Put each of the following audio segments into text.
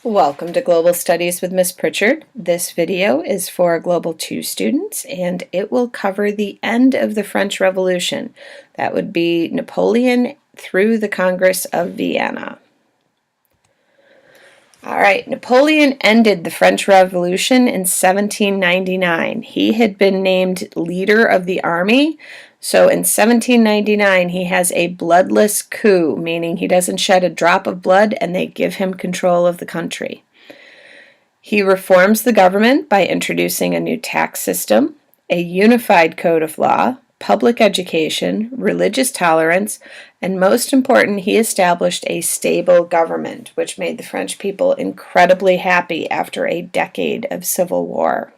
Welcome to Global Studies with Miss Pritchard. This video is for Global 2 students and it will cover the end of the French Revolution. That would be Napoleon through the Congress of Vienna. Alright, Napoleon ended the French Revolution in 1799. He had been named leader of the army. So in 1799, he has a bloodless coup, meaning he doesn't shed a drop of blood and they give him control of the country. He reforms the government by introducing a new tax system, a unified code of law, public education, religious tolerance, and most important, he established a stable government, which made the French people incredibly happy after a decade of civil war.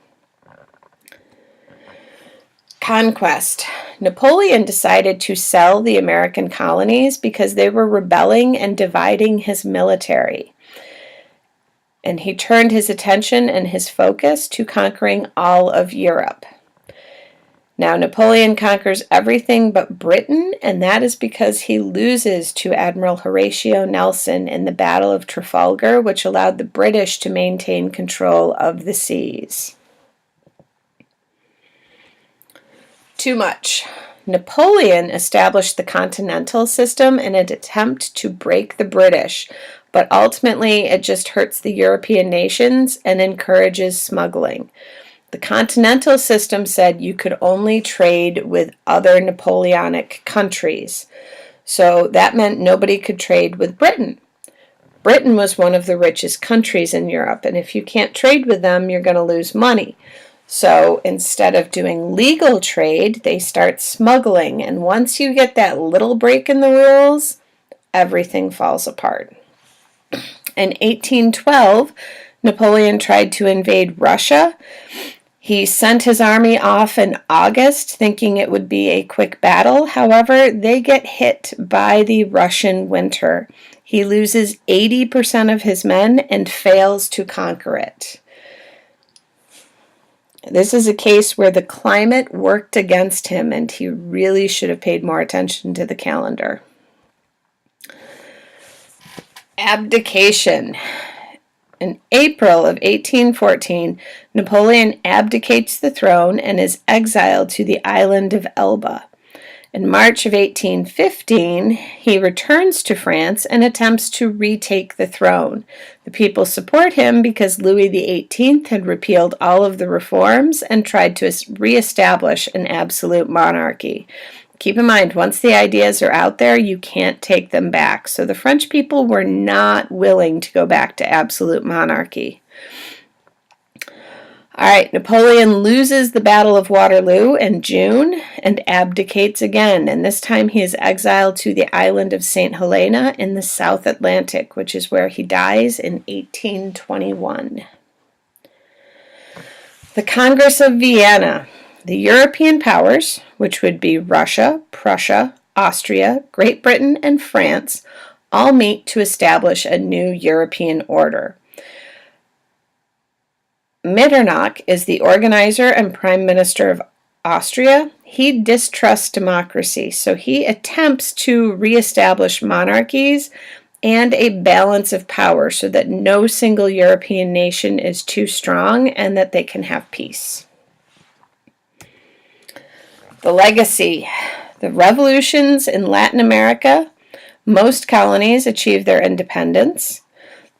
Conquest. Napoleon decided to sell the American colonies because they were rebelling and dividing his military. And he turned his attention and his focus to conquering all of Europe. Now, Napoleon conquers everything but Britain, and that is because he loses to Admiral Horatio Nelson in the Battle of Trafalgar, which allowed the British to maintain control of the seas. Too much. Napoleon established the continental system in an attempt to break the British, but ultimately it just hurts the European nations and encourages smuggling. The continental system said you could only trade with other Napoleonic countries. So that meant nobody could trade with Britain. Britain was one of the richest countries in Europe, and if you can't trade with them, you're going to lose money. So instead of doing legal trade, they start smuggling, and once you get that little break in the rules, everything falls apart. In 1812, Napoleon tried to invade Russia. He sent his army off in August, thinking it would be a quick battle. However, they get hit by the Russian winter. He loses 80% of his men and fails to conquer it. This is a case where the climate worked against him, and he really should have paid more attention to the calendar. Abdication. In April of 1814, Napoleon abdicates the throne and is exiled to the island of Elba. In March of 1815, he returns to France and attempts to retake the throne. The people support him because Louis XVIII had repealed all of the reforms and tried to reestablish an absolute monarchy. Keep in mind, once the ideas are out there, you can't take them back. So the French people were not willing to go back to absolute monarchy. All right, Napoleon loses the Battle of Waterloo in June and abdicates again, and this time he is exiled to the island of St. Helena in the South Atlantic, which is where he dies in 1821. The Congress of Vienna. The European powers, which would be Russia, Prussia, Austria, Great Britain, and France, all meet to establish a new European order. Metternich is the organizer and prime minister of Austria. He distrusts democracy, so he attempts to reestablish monarchies and a balance of power so that no single European nation is too strong and that they can have peace. The legacy. The revolutions in Latin America, most colonies achieved their independence.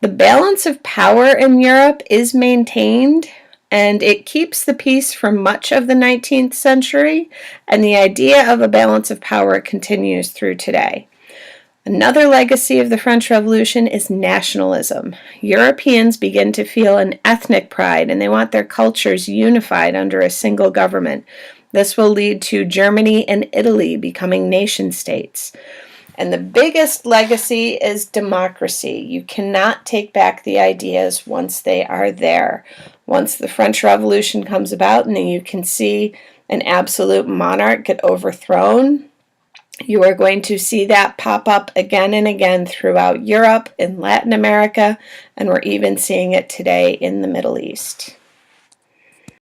The balance of power in Europe is maintained, and it keeps the peace for much of the 19th century, and the idea of a balance of power continues through today. Another legacy of the French Revolution is nationalism. Europeans begin to feel an ethnic pride, and they want their cultures unified under a single government. This will lead to Germany and Italy becoming nation-states. And the biggest legacy is democracy. You cannot take back the ideas once they are there. Once the French Revolution comes about and then you can see an absolute monarch get overthrown, you are going to see that pop up again and again throughout Europe, in Latin America, and we're even seeing it today in the Middle East.